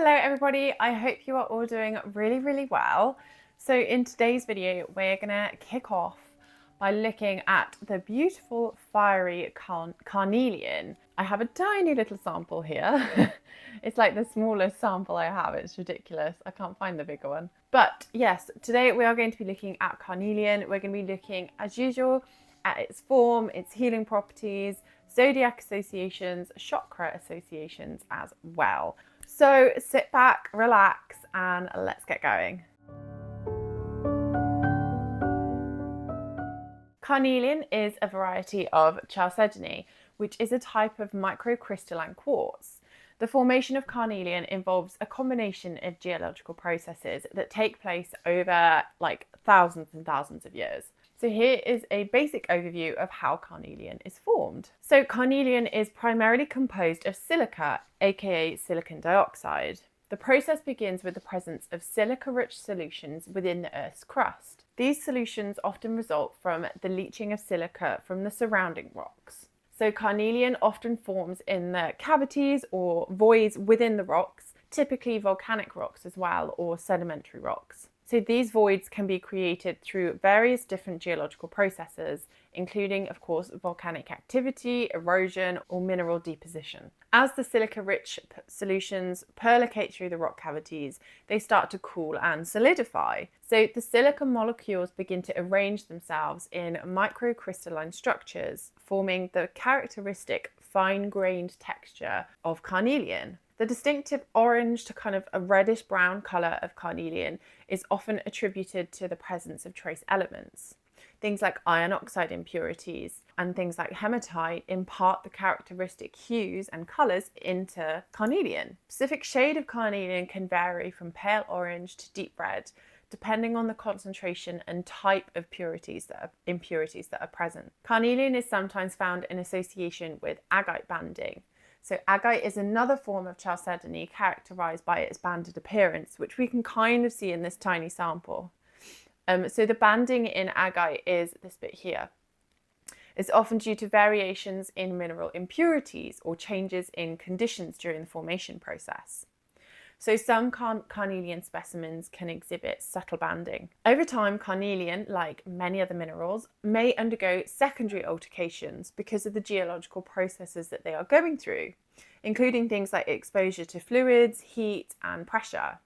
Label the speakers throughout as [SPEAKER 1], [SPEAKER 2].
[SPEAKER 1] Hello everybody, I hope you are all doing really well. So in today's video, we're gonna kick off by looking at the beautiful fiery carnelian. I have a tiny little sample here. It's like the smallest sample I have, it's ridiculous. I can't find the bigger one. But yes, today we are going to be looking at carnelian. We're gonna be looking, as usual, at its form, its healing properties, zodiac associations, chakra associations as well. So sit back, relax, and let's get going. Carnelian is a variety of chalcedony, which is a type of microcrystalline quartz. The formation of carnelian involves a combination of geological processes that take place over like thousands and thousands of years. So here is a basic overview of how carnelian is formed. So carnelian is primarily composed of silica, aka silicon dioxide. The process begins with the presence of silica-rich solutions within the Earth's crust. These solutions often result from the leaching of silica from the surrounding rocks. So carnelian often forms in the cavities or voids within the rocks, typically volcanic rocks as well, or sedimentary rocks. So these voids can be created through various different geological processes, including, of course, volcanic activity, erosion, or mineral deposition. As the silica-rich solutions percolate through the rock cavities, they start to cool and solidify. So the silica molecules begin to arrange themselves in microcrystalline structures, forming the characteristic fine-grained texture of carnelian. The distinctive orange to kind of a reddish brown colour of carnelian is often attributed to the presence of trace elements. Things like iron oxide impurities and things like hematite impart the characteristic hues and colours into carnelian. Specific shade of carnelian can vary from pale orange to deep red, depending on the concentration and type of impurities that are present. Carnelian is sometimes found in association with agate banding. So agate is another form of chalcedony characterised by its banded appearance, which we can kind of see in this tiny sample. So the banding in agate is this bit here. It's often due to variations in mineral impurities or changes in conditions during the formation process. So some carnelian specimens can exhibit subtle banding. Over time, carnelian, like many other minerals, may undergo secondary altercations because of the geological processes that they are going through, including things like exposure to fluids, heat, and pressure.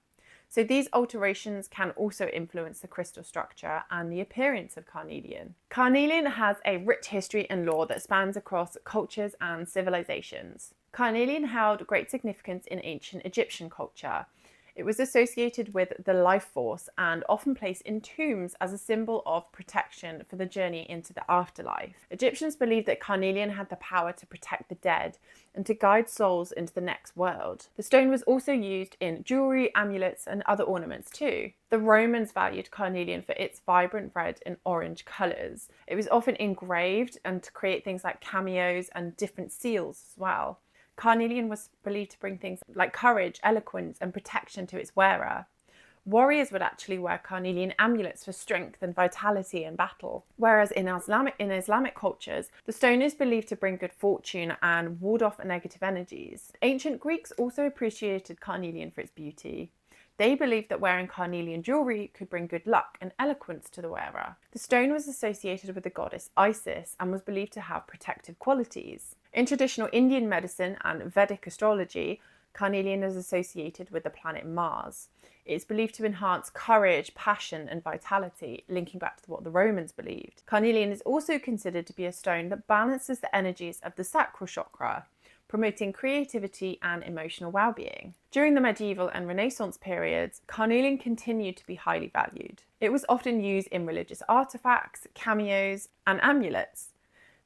[SPEAKER 1] So these alterations can also influence the crystal structure and the appearance of carnelian. Carnelian has a rich history and lore that spans across cultures and civilizations. Carnelian held great significance in ancient Egyptian culture. It was associated with the life force and often placed in tombs as a symbol of protection for the journey into the afterlife. Egyptians believed that carnelian had the power to protect the dead and to guide souls into the next world. The stone was also used in jewelry, amulets, and other ornaments too. The Romans valued carnelian for its vibrant red and orange colours. It was often engraved and to create things like cameos and different seals as well. Carnelian was believed to bring things like courage, eloquence, and protection to its wearer. Warriors would actually wear carnelian amulets for strength and vitality in battle. Whereas in Islamic cultures, the stone is believed to bring good fortune and ward off negative energies. Ancient Greeks also appreciated carnelian for its beauty. They believed that wearing carnelian jewellery could bring good luck and eloquence to the wearer. The stone was associated with the goddess Isis and was believed to have protective qualities. In traditional Indian medicine and Vedic astrology, carnelian is associated with the planet Mars. It is believed to enhance courage, passion, and vitality, linking back to what the Romans believed. Carnelian is also considered to be a stone that balances the energies of the Sacral Chakra, promoting creativity and emotional well-being. During the medieval and Renaissance periods, carnelian continued to be highly valued. It was often used in religious artifacts, cameos, and amulets.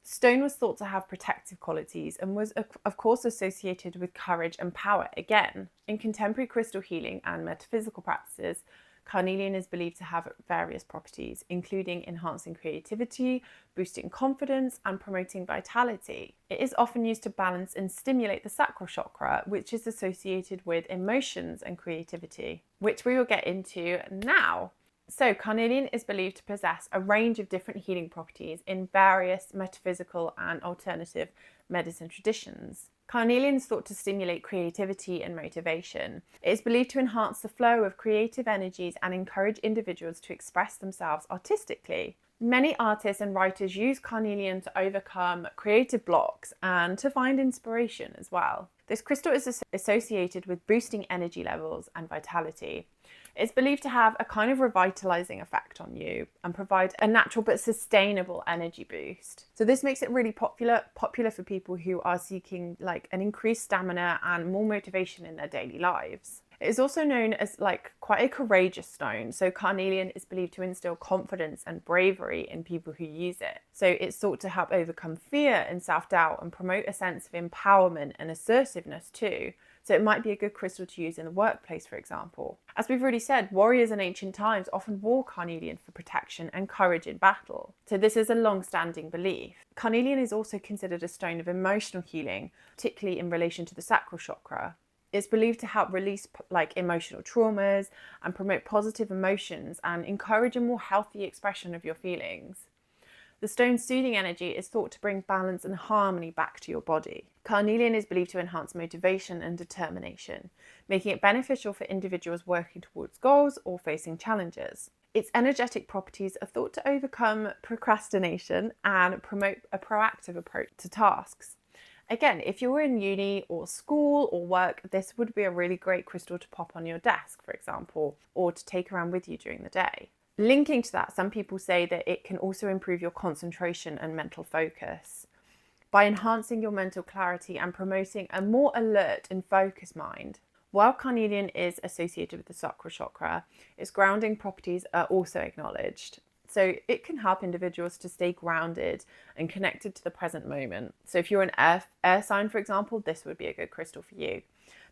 [SPEAKER 1] Stone was thought to have protective qualities and was, of course, associated with courage and power again. In contemporary crystal healing and metaphysical practices, carnelian is believed to have various properties, including enhancing creativity, boosting confidence, and promoting vitality. It is often used to balance and stimulate the sacral chakra, which is associated with emotions and creativity, which we will get into now. So carnelian is believed to possess a range of different healing properties in various metaphysical and alternative medicine traditions. Carnelian is thought to stimulate creativity and motivation. It is believed to enhance the flow of creative energies and encourage individuals to express themselves artistically. Many artists and writers use carnelian to overcome creative blocks and to find inspiration as well. This crystal is associated with boosting energy levels and vitality. It's believed to have a kind of revitalizing effect on you and provide a natural but sustainable energy boost. So this makes it really popular for people who are seeking like an increased stamina and more motivation in their daily lives. It is also known as like quite a courageous stone. So carnelian is believed to instill confidence and bravery in people who use it. So it's thought to help overcome fear and self-doubt and promote a sense of empowerment and assertiveness too. So it might be a good crystal to use in the workplace, for example. As we've already said, warriors in ancient times often wore carnelian for protection and courage in battle. So this is a long-standing belief. Carnelian is also considered a stone of emotional healing, particularly in relation to the sacral chakra. It's believed to help release like emotional traumas and promote positive emotions and encourage a more healthy expression of your feelings. The stone's soothing energy is thought to bring balance and harmony back to your body. Carnelian is believed to enhance motivation and determination, making it beneficial for individuals working towards goals or facing challenges. Its energetic properties are thought to overcome procrastination and promote a proactive approach to tasks. Again, if you're in uni or school or work, this would be a really great crystal to pop on your desk, for example, or to take around with you during the day. Linking to that, some people say that it can also improve your concentration and mental focus by enhancing your mental clarity and promoting a more alert and focused mind. While carnelian is associated with the sacral chakra, its grounding properties are also acknowledged. So it can help individuals to stay grounded and connected to the present moment. So if you're an air sign, for example, this would be a good crystal for you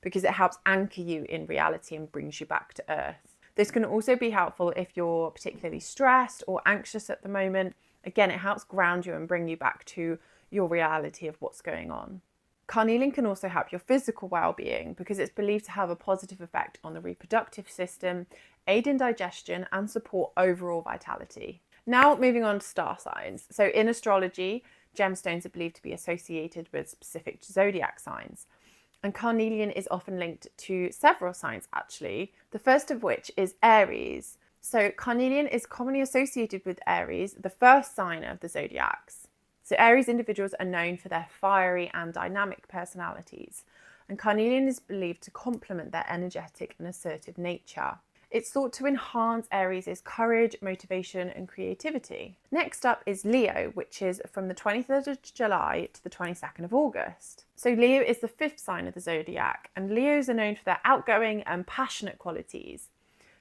[SPEAKER 1] because it helps anchor you in reality and brings you back to earth. This can also be helpful if you're particularly stressed or anxious at the moment. Again, it helps ground you and bring you back to your reality of what's going on. Carnelian can also help your physical well-being because it's believed to have a positive effect on the reproductive system, aid in digestion, and support overall vitality. Now moving on to star signs. So in astrology, gemstones are believed to be associated with specific zodiac signs. And carnelian is often linked to several signs actually, the first of which is Aries. So carnelian is commonly associated with Aries, the first sign of the zodiacs. So Aries individuals are known for their fiery and dynamic personalities, and carnelian is believed to complement their energetic and assertive nature. It's thought to enhance Aries' courage, motivation, and creativity. Next up is Leo, which is from the 23rd of July to the 22nd of August. So Leo is the fifth sign of the zodiac, and Leos are known for their outgoing and passionate qualities.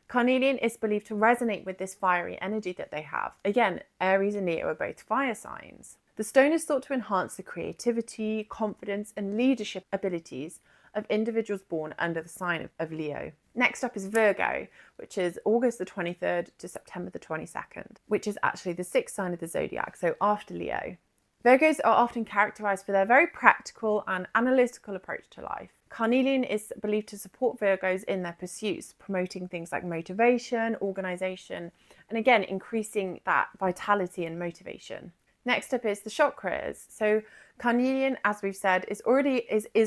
[SPEAKER 1] Carnelian is believed to resonate with this fiery energy that they have. Again, Aries and Leo are both fire signs. The stone is thought to enhance the creativity, confidence, and leadership abilities of individuals born under the sign of Leo. Next up is Virgo, which is August the 23rd to September the 22nd, which is actually the sixth sign of the zodiac, so after Leo. Virgos are often characterized for their very practical and analytical approach to life. Carnelian is believed to support Virgos in their pursuits, promoting things like motivation, organization, and again, increasing that vitality and motivation. Next up is the chakras. So carnelian, as we've said, is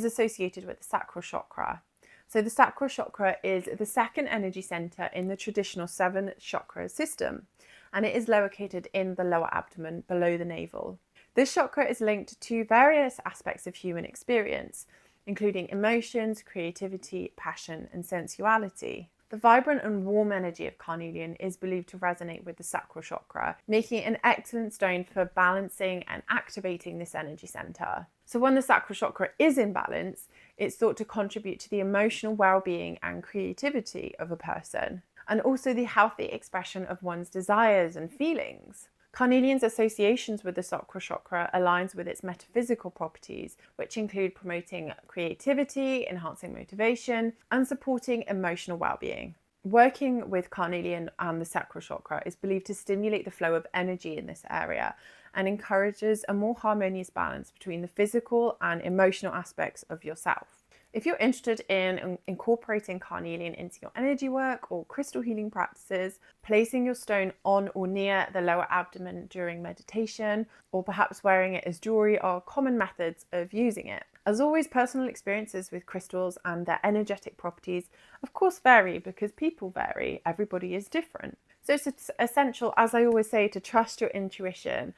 [SPEAKER 1] associated with the sacral chakra. So the sacral chakra is the second energy center in the traditional 7 chakra system, and it is located in the lower abdomen below the navel. This chakra is linked to various aspects of human experience, including emotions, creativity, passion, and sensuality. The vibrant and warm energy of carnelian is believed to resonate with the sacral chakra, making it an excellent stone for balancing and activating this energy center. So when the sacral chakra is in balance, it's thought to contribute to the emotional well-being and creativity of a person, and also the healthy expression of one's desires and feelings. Carnelian's associations with the sacral chakra aligns with its metaphysical properties, which include promoting creativity, enhancing motivation, and supporting emotional well-being. Working with carnelian and the sacral chakra is believed to stimulate the flow of energy in this area and encourages a more harmonious balance between the physical and emotional aspects of yourself. If you're interested in incorporating carnelian into your energy work or crystal healing practices, placing your stone on or near the lower abdomen during meditation, or perhaps wearing it as jewelry are common methods of using it. As always, personal experiences with crystals and their energetic properties, of course, vary because people vary. Everybody is different. So it's essential, as I always say, to trust your intuition,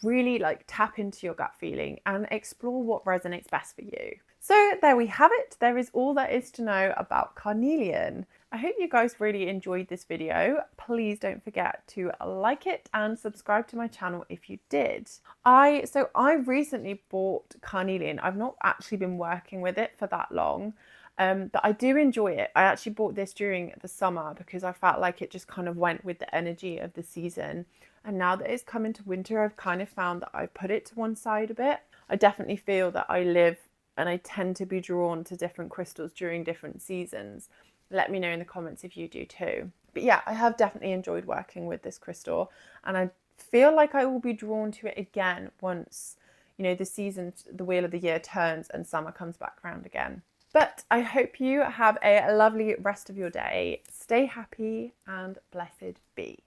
[SPEAKER 1] really like tap into your gut feeling and explore what resonates best for you. So there we have it. There is all there is to know about carnelian. I hope you guys really enjoyed this video. Please don't forget to like it and subscribe to my channel if you did. I recently bought carnelian. I've not actually been working with it for that long, but I do enjoy it. I actually bought this during the summer because I felt like it just kind of went with the energy of the season. And now that it's come into winter, I've kind of found that I put it to one side a bit. I definitely feel that I live and I tend to be drawn to different crystals during different seasons. Let me know in the comments if you do too. But yeah, I have definitely enjoyed working with this crystal, and I feel like I will be drawn to it again once, you know, the season, the wheel of the year turns and summer comes back around again. But I hope you have a lovely rest of your day. Stay happy and blessed be.